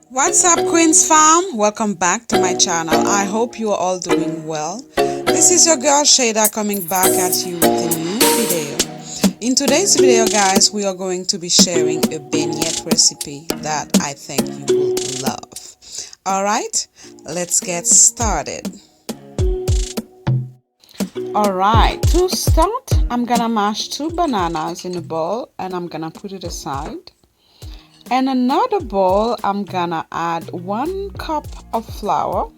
What's up, Queen's Farm? Welcome back to my channel. I hope you are all doing well. This is your girl Shada coming back at you with a new video. In today's video, guys, we are going to be sharing a beignet recipe that I think you will love. Alright, let's get started. Alright, to start, I'm gonna mash 2 bananas in a bowl and I'm gonna put it aside. In another bowl, I'm gonna add 1 cup of flour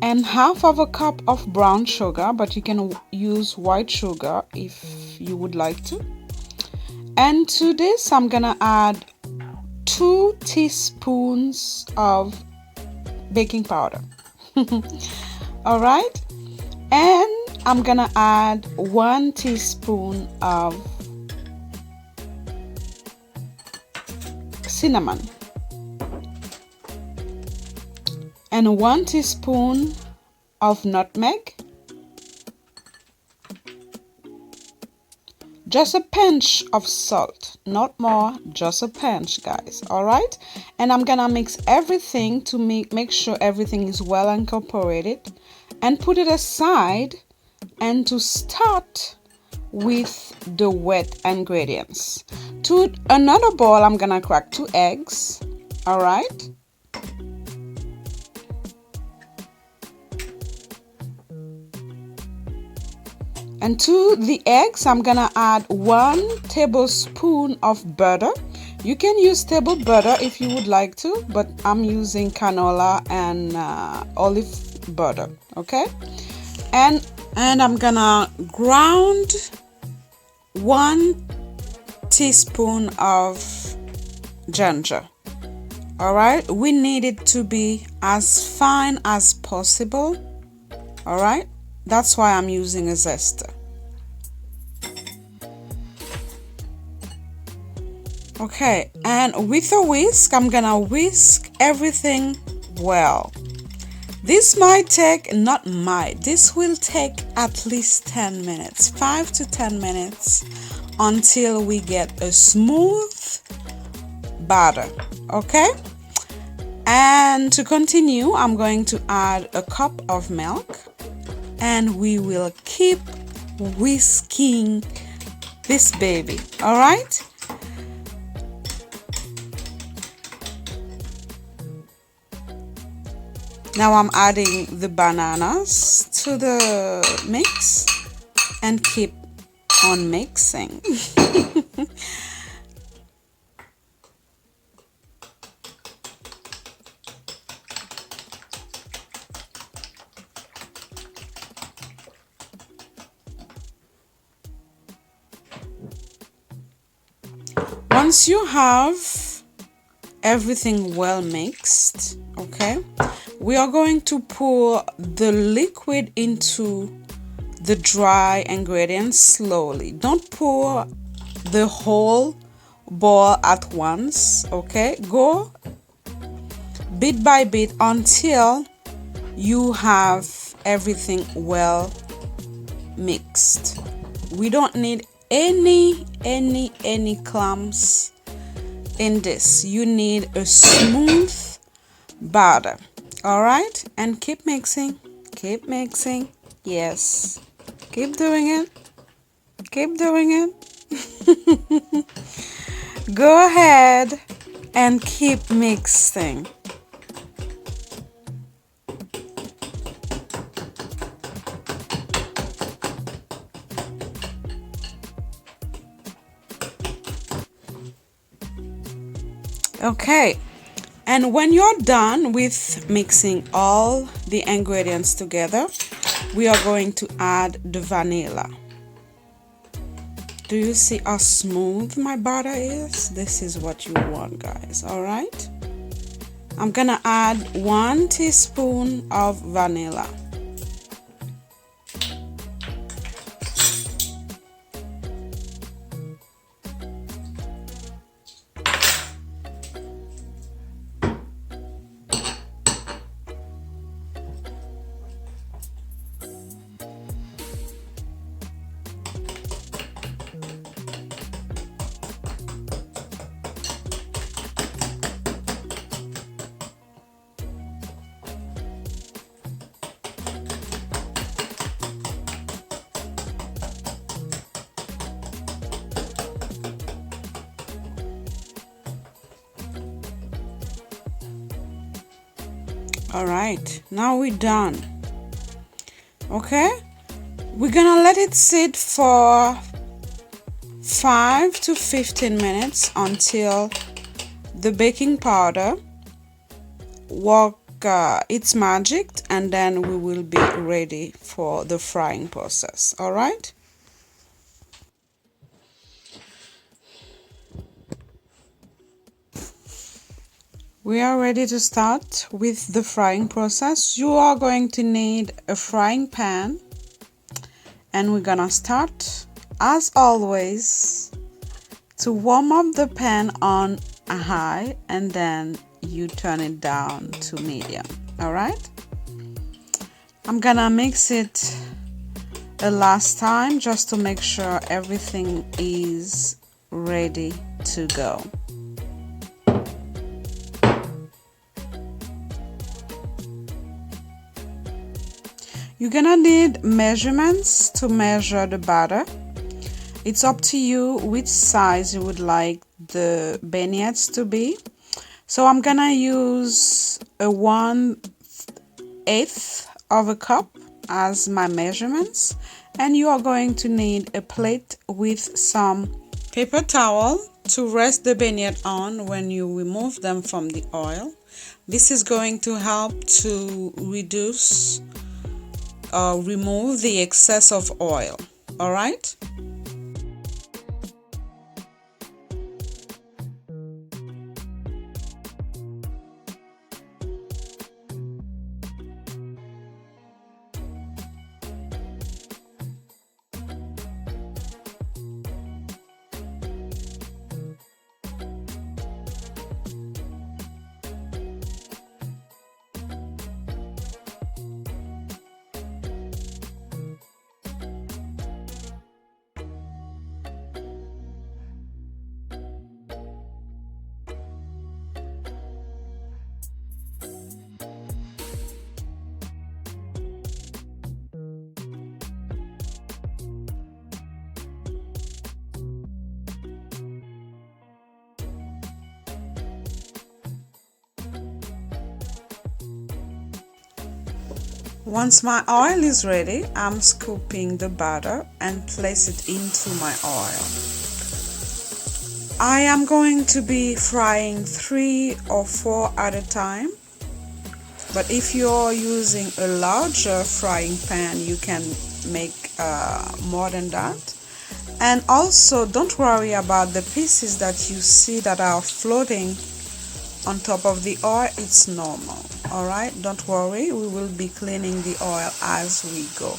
and half of a cup of brown sugar, but you can use white sugar if you would like to. And to this, I'm gonna add 2 teaspoons of baking powder. Alright, and I'm gonna add 1 teaspoon of cinnamon and 1 teaspoon of nutmeg, just a pinch of salt, not more, just a pinch, guys. All right, and I'm gonna mix everything to make sure everything is well incorporated and put it aside. And to start with the wet ingredients, to another bowl, I'm gonna crack 2 eggs. All right, and to the eggs, I'm gonna add 1 tablespoon of butter. You can use table butter if you would like to, but I'm using canola and olive butter. Okay, and I'm gonna ground 1 teaspoon of ginger. All right, we need it to be as fine as possible. All right, that's why I'm using a zester. Okay, and with a whisk, I'm gonna whisk everything well. This will take at least 10 minutes, 5 to 10 minutes, until we get a smooth batter. Okay, and to continue, I'm going to add a cup of milk and we will keep whisking this baby. All right, now I'm adding the bananas to the mix and keep on mixing. Once you have everything well mixed, okay, we are going to pour the liquid into the dry ingredients slowly. Don't pour the whole bowl at once. Okay, go bit by bit until you have everything well mixed. We don't need any clumps in this. You need a smooth batter. All right, and keep mixing, yes, keep doing it, go ahead and keep mixing. Okay, and when you're done with mixing all the ingredients together, we are going to add the vanilla. Do you see how smooth my butter is? This is what you want, guys. All right, I'm gonna add 1 teaspoon of vanilla. All right, now we're done. Okay, we're gonna let it sit for 5 to 15 minutes until the baking powder work its magic, and then we will be ready for the frying process. All right. We are ready to start with the frying process. You are going to need a frying pan, and we're gonna start as always to warm up the pan on a high, and then you turn it down to medium. All right, I'm gonna mix it a last time just to make sure everything is ready to go. You're gonna need measurements to measure the batter. It's up to you which size you would like the beignets to be. So I'm gonna use a 1/8 of a cup as my measurements, and you are going to need a plate with some paper towel to rest the beignet on when you remove them from the oil. This is going to help to reduce remove the excess of oil. All right. Once my oil is ready, I'm scooping the batter and place it into my oil. I am going to be frying 3 or 4 at a time, but if you're using a larger frying pan, you can make more than that. And also, don't worry about the pieces that you see that are floating on top of the oil. It's normal. All right, don't worry, we will be cleaning the oil as we go.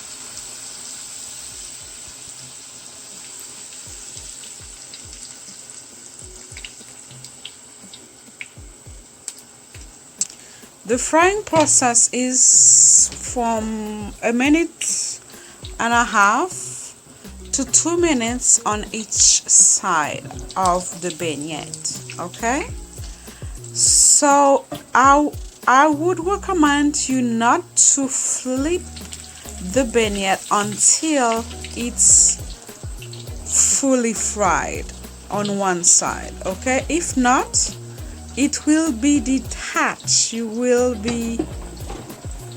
The frying process is from 1.5 to 2 minutes on each side of the beignet. Okay, so I would recommend you not to flip the beignet until it's fully fried on one side. Okay, if not, it will be detached. You will be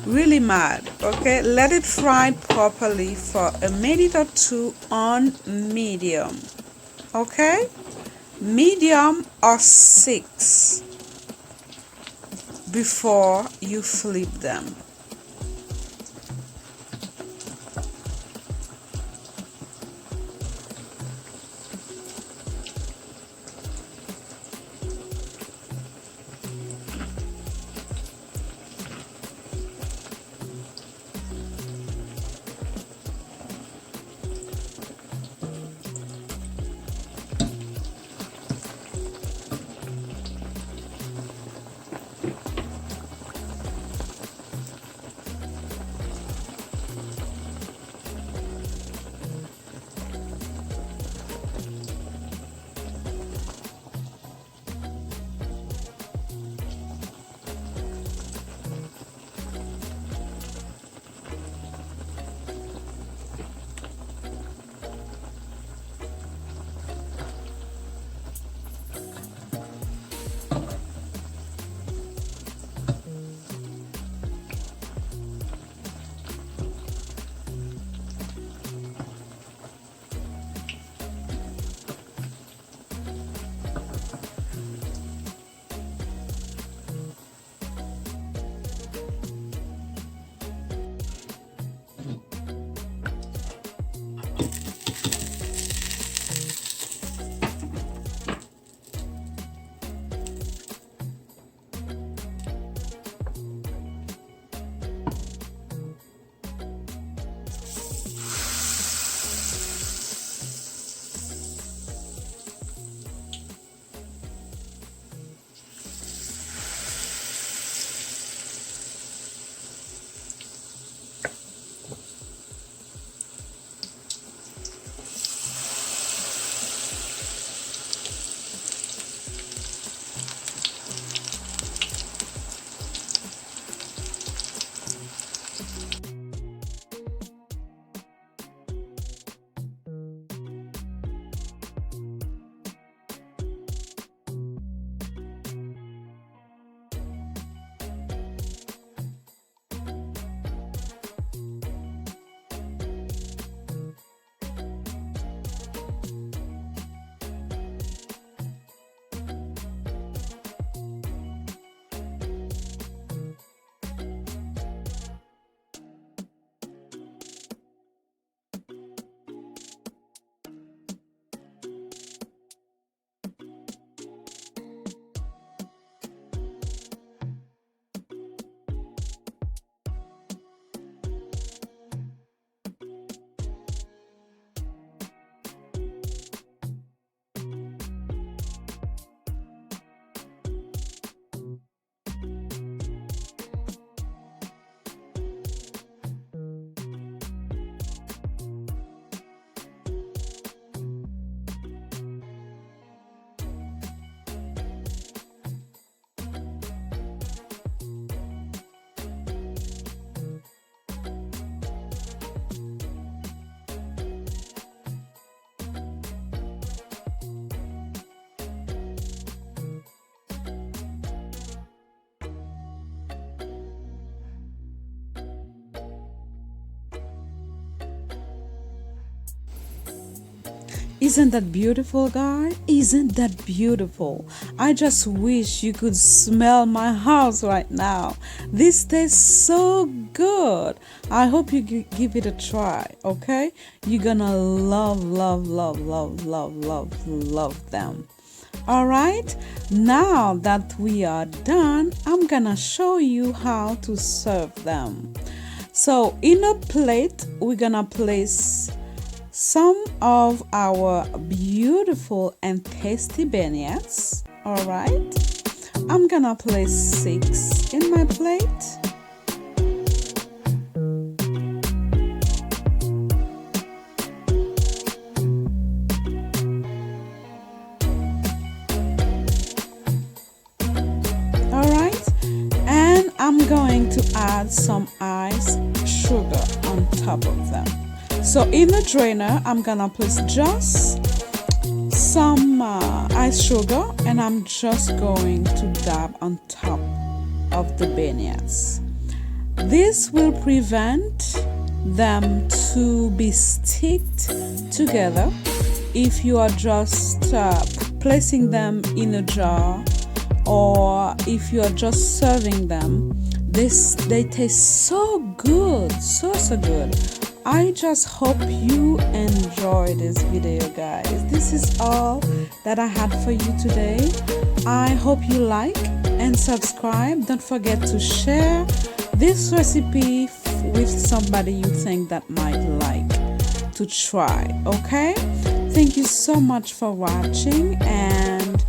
really mad. Okay, let it fry properly for 1 minute or 2 on medium. Okay, medium or 6 before you flip them. Isn't that beautiful, guys? Isn't that beautiful? I just wish you could smell my house right now. This tastes so good. I hope you give it a try, okay? You're gonna love, love, love, love, love, love, love them. All right, now that we are done, I'm gonna show you how to serve them. So in a plate, we're gonna place some of our beautiful and tasty beignets. All right, I'm gonna place 6 in my plate. All right, and I'm going to add some ice sugar on top of them. So in the drainer, I'm gonna place just some ice sugar, and I'm just going to dab on top of the beignets. This will prevent them to be sticked together if you are just placing them in a jar, or if you are just serving them. They taste so good, so good. I just hope you enjoy this video, guys. This is all that I had for you today. I hope you like and subscribe. Don't forget to share this recipe with somebody you think that might like to try, okay? Thank you so much for watching, and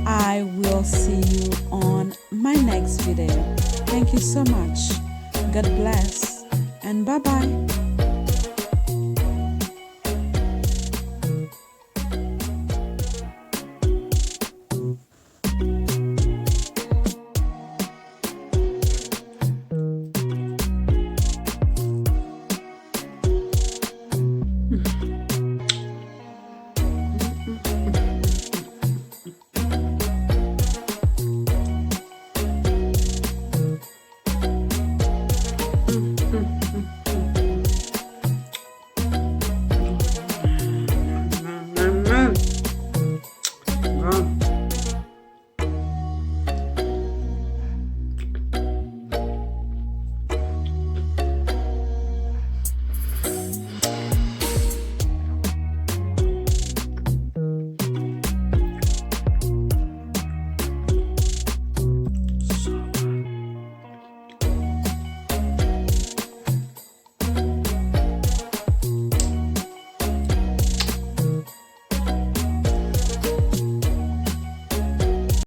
I will see you on my next video. Thank you so much. God bless, and bye-bye.